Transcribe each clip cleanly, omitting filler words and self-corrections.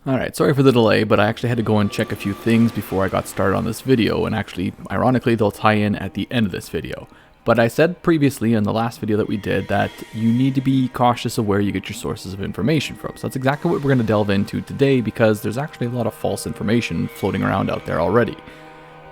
Alright, sorry for the delay, but I actually had to go and check a few things before I got started on this video, and actually, ironically, they'll tie in at the end of this video. But I said previously in the last video that we did that you need to be cautious of where you get your sources of information from. So that's exactly what we're going to delve into today, because there's actually a lot of false information floating around out there already.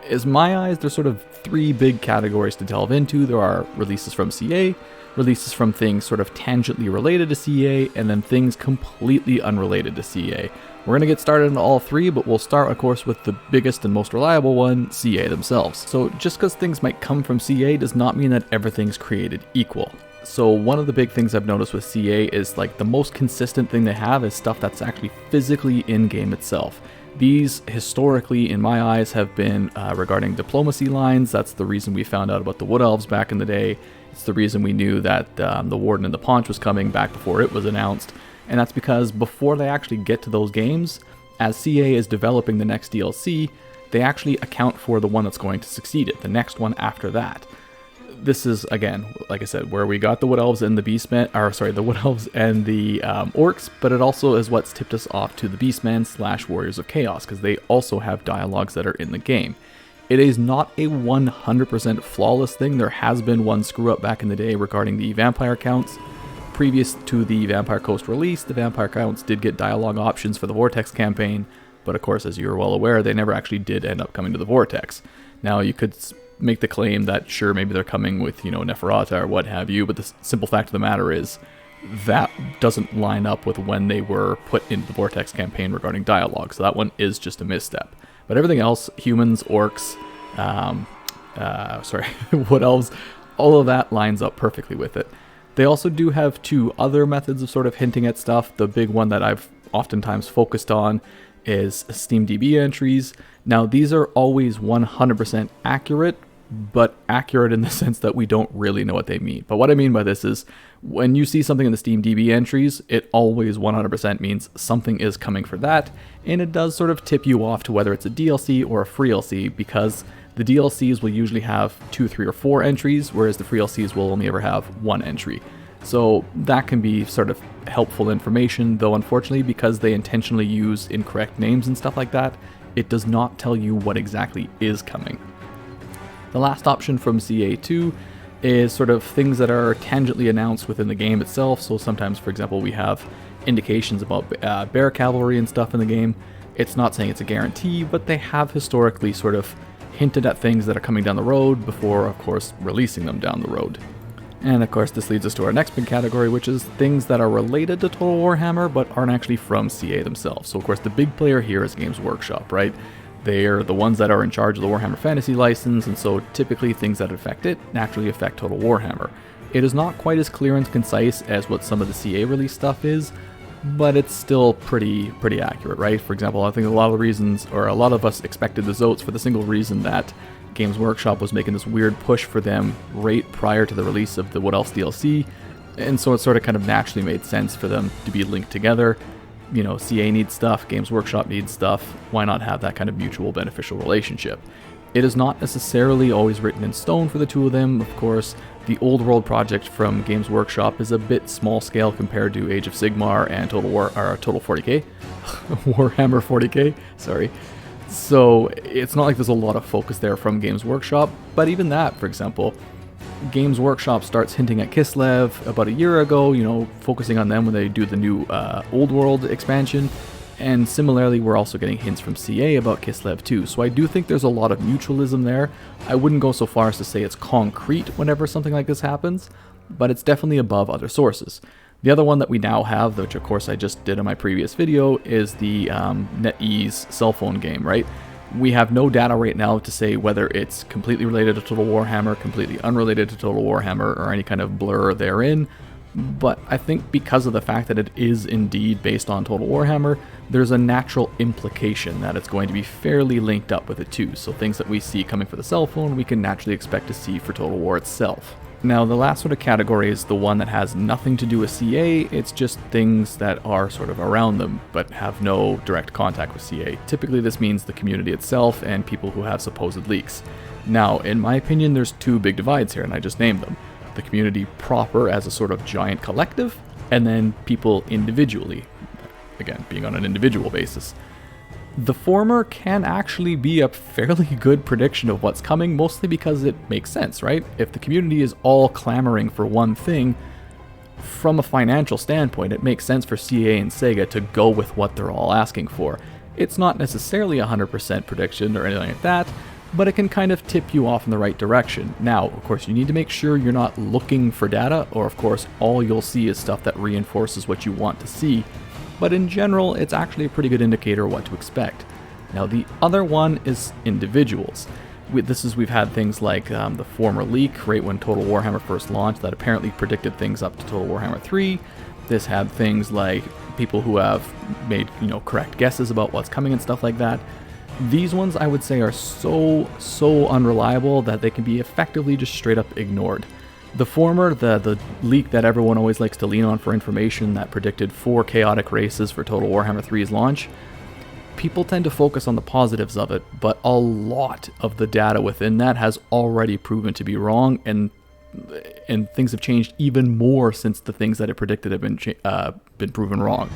In my eyes, there's sort of three big categories to delve into. There are releases from CA, releases from things sort of tangentially related to CA, and then things completely unrelated to CA. We're going to get started on all three, but we'll start, of course, with the biggest and most reliable one, CA themselves. So just because things might come from CA does not mean that everything's created equal. So one of the big things I've noticed with CA is like the most consistent thing they have is stuff that's actually physically in-game itself. These, historically, in my eyes, have been regarding diplomacy lines. That's the reason we found out about the Wood Elves back in the day. It's the reason we knew that the Warden and the Paunch was coming back before it was announced. And that's because before they actually get to those games, as CA is developing the next DLC, they actually account for the one that's going to succeed it, the next one after that. This is, again, like I said, where we got the Wood Elves and the the Wood Elves and the Orcs, but it also is what's tipped us off to the Beastmen / Warriors of Chaos, because they also have dialogues that are in the game. It is not a 100% flawless thing. There has been one screw up back in the day regarding the vampire counts. Previous to the Vampire Coast release, the vampire counts did get dialogue options for the Vortex campaign, but of course, as you're well aware, they never actually did end up coming to the Vortex. Now, you could make the claim that sure, maybe they're coming with, Neferata or what have you, but the simple fact of the matter is that doesn't line up with when they were put into the Vortex campaign regarding dialogue, so that one is just a misstep. But everything else, humans, orcs, Wood Elves, all of that lines up perfectly with it. They also do have two other methods of sort of hinting at stuff. The big one that I've oftentimes focused on is SteamDB entries. Now, these are always 100% accurate, but accurate in the sense that we don't really know what they mean. But what I mean by this is, when you see something in the SteamDB entries, it always 100% means something is coming for that, and it does sort of tip you off to whether it's a DLC or a free DLC, because the DLCs will usually have 2, 3, or 4 entries, whereas the free DLCs will only ever have 1 entry. So that can be sort of helpful information, though unfortunately, because they intentionally use incorrect names and stuff like that, it does not tell you what exactly is coming. The last option from CA2 is sort of things that are tangentially announced within the game itself. So sometimes, for example, we have indications about bear cavalry and stuff in the game. It's not saying it's a guarantee, but they have historically sort of hinted at things that are coming down the road before, of course, releasing them down the road. And of course, this leads us to our next big category, which is things that are related to Total Warhammer, but aren't actually from CA themselves. So of course, the big player here is Games Workshop, right? They're the ones that are in charge of the Warhammer Fantasy license, and so typically things that affect it naturally affect Total Warhammer. It is not quite as clear and concise as what some of the CA release stuff is, but it's still pretty accurate, right? For example, I think a lot of us expected the Zotes for the single reason that Games Workshop was making this weird push for them right prior to the release of the Wood Elves DLC, and so it sort of kind of naturally made sense for them to be linked together. CA needs stuff, Games Workshop needs stuff, why not have that kind of mutual beneficial relationship? It is not necessarily always written in stone for the two of them. Of course, the Old World project from Games Workshop is a bit small scale compared to Age of Sigmar and Total 40k, Warhammer 40k, sorry. So it's not like there's a lot of focus there from Games Workshop, but even that, for example, Games Workshop starts hinting at Kislev about a year ago, focusing on them when they do the new Old World expansion. And similarly, we're also getting hints from CA about Kislev too. So I do think there's a lot of mutualism there. I wouldn't go so far as to say it's concrete whenever something like this happens, but it's definitely above other sources. The other one that we now have, which of course I just did in my previous video, is the NetEase cell phone game, right? We have no data right now to say whether it's completely related to Total Warhammer, completely unrelated to Total Warhammer, or any kind of blur therein. But I think because of the fact that it is indeed based on Total Warhammer, there's a natural implication that it's going to be fairly linked up with it too. So things that we see coming for the cell phone, we can naturally expect to see for Total War itself. Now, the last sort of category is the one that has nothing to do with CA, it's just things that are sort of around them, but have no direct contact with CA. Typically, this means the community itself and people who have supposed leaks. Now, in my opinion, there's two big divides here, and I just named them. The community proper as a sort of giant collective, and then people individually. again, being on an individual basis. The former can actually be a fairly good prediction of what's coming, mostly because it makes sense, right? If the community is all clamoring for one thing, from a financial standpoint, it makes sense for CA and Sega to go with what they're all asking for. It's not necessarily a 100% prediction or anything like that, but it can kind of tip you off in the right direction. Now, of course, you need to make sure you're not looking for data, or of course, all you'll see is stuff that reinforces what you want to see. But in general, it's actually a pretty good indicator of what to expect. Now, the other one is individuals. We've had things like the former leak, right when Total Warhammer first launched, that apparently predicted things up to Total Warhammer 3. This had things like people who have made, correct guesses about what's coming and stuff like that. These ones, I would say, are so unreliable that they can be effectively just straight up ignored. The former, the leak that everyone always likes to lean on for information that predicted 4 chaotic races for Total Warhammer 3's launch, people tend to focus on the positives of it, but a lot of the data within that has already proven to be wrong, and things have changed even more since the things that it predicted have been proven wrong.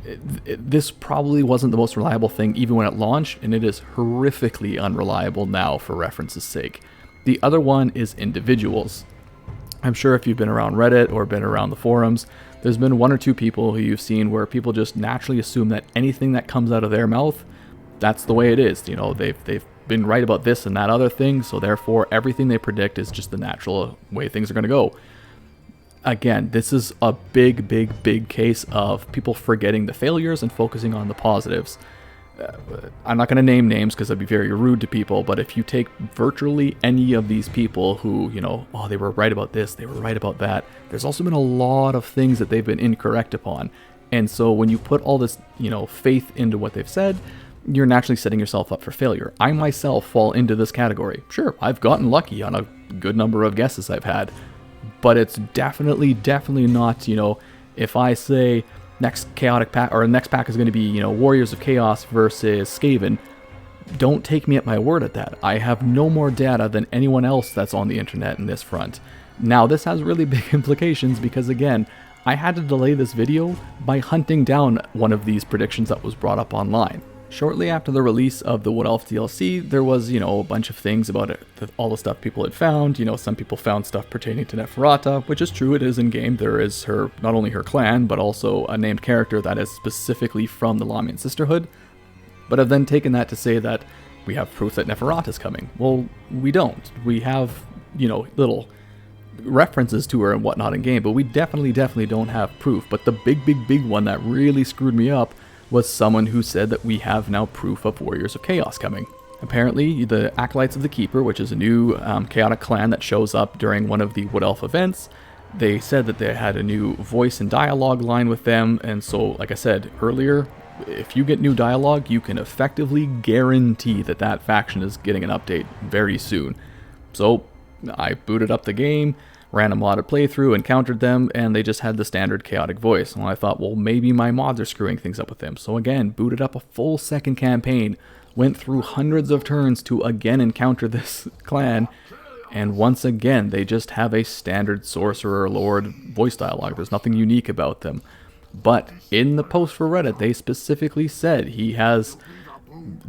This probably wasn't the most reliable thing even when it launched, and it is horrifically unreliable now for reference's sake. The other one is individuals. I'm sure if you've been around Reddit or been around the forums, there's been 1 or 2 people who you've seen where people just naturally assume that anything that comes out of their mouth, that's the way it is. They've been right about this and that other thing, so therefore everything they predict is just the natural way things are going to go. Again, this is a big case of people forgetting the failures and focusing on the positives. I'm not going to name names because that'd be very rude to people, but if you take virtually any of these people who, they were right about this, they were right about that, there's also been a lot of things that they've been incorrect upon. And so when you put all this, faith into what they've said, you're naturally setting yourself up for failure. I myself fall into this category. Sure, I've gotten lucky on a good number of guesses I've had, but it's definitely not, if I say next chaotic pack, or next pack is going to be, Warriors of Chaos versus Skaven, don't take me at my word at that. I have no more data than anyone else that's on the internet in this front. Now, this has really big implications because, again, I had to delay this video by hunting down one of these predictions that was brought up online. Shortly after the release of the Wood Elf DLC, there was, a bunch of things about it, all the stuff people had found. Some people found stuff pertaining to Neferata, which is true, it is in-game. There is not only her clan, but also a named character that is specifically from the Lamian Sisterhood. But I've then taken that to say that we have proof that Neferata is coming. Well, we don't. We have, little references to her and whatnot in-game, but we definitely don't have proof. But the big one that really screwed me up was someone who said that we have now proof of Warriors of Chaos coming. Apparently, the Acolytes of the Keeper, which is a new chaotic clan that shows up during one of the Wood Elf events, they said that they had a new voice and dialogue line with them, and so, like I said earlier, if you get new dialogue, you can effectively guarantee that that faction is getting an update very soon. So, I booted up the game, ran a modded playthrough, encountered them, and they just had the standard chaotic voice. And I thought, well, maybe my mods are screwing things up with them. So again, booted up a full second campaign, went through hundreds of turns to again encounter this clan, and once again, they just have a standard sorcerer lord voice dialogue. There's nothing unique about them. But in the post for Reddit, they specifically said he has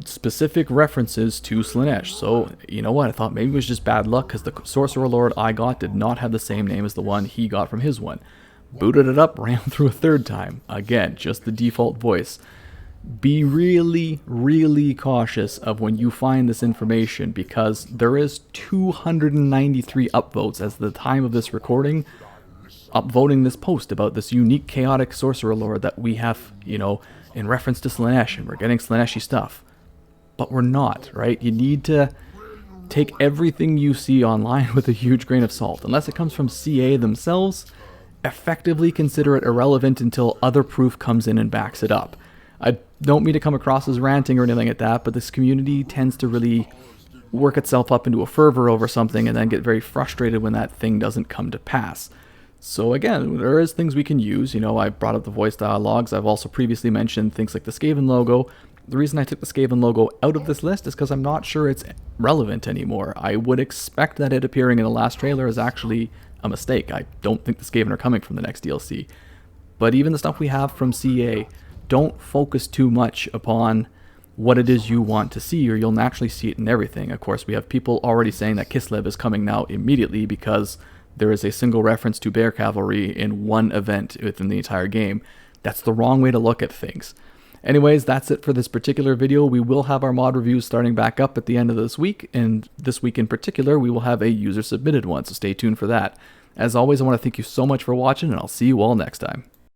specific references to Slaanesh. So, you know what, I thought maybe it was just bad luck because the Sorcerer Lord I got did not have the same name as the one he got from his one. Booted it up, ran through a third time. Again, just the default voice. Be really cautious of when you find this information because there is 293 upvotes as the time of this recording upvoting this post about this unique chaotic Sorcerer Lord that we have, in reference to Slaanesh, and we're getting Slaaneshi stuff. But we're not, right? You need to take everything you see online with a huge grain of salt. Unless it comes from CA themselves, effectively consider it irrelevant until other proof comes in and backs it up. I don't mean to come across as ranting or anything like that, but this community tends to really work itself up into a fervor over something and then get very frustrated when that thing doesn't come to pass. So again, there is things we can use. I brought up the voice dialogues. I've also previously mentioned things like the Skaven logo. The reason I took the Skaven logo out of this list is because I'm not sure it's relevant anymore. I would expect that it appearing in the last trailer is actually a mistake. I don't think the Skaven are coming from the next DLC. But even the stuff we have from CA, don't focus too much upon what it is you want to see, or you'll naturally see it in everything. Of course, we have people already saying that Kislev is coming now immediately because there is a single reference to Bear Cavalry in one event within the entire game. That's the wrong way to look at things. Anyways, that's it for this particular video. We will have our mod reviews starting back up at the end of this week, and this week in particular, we will have a user-submitted one, so stay tuned for that. As always, I want to thank you so much for watching, and I'll see you all next time.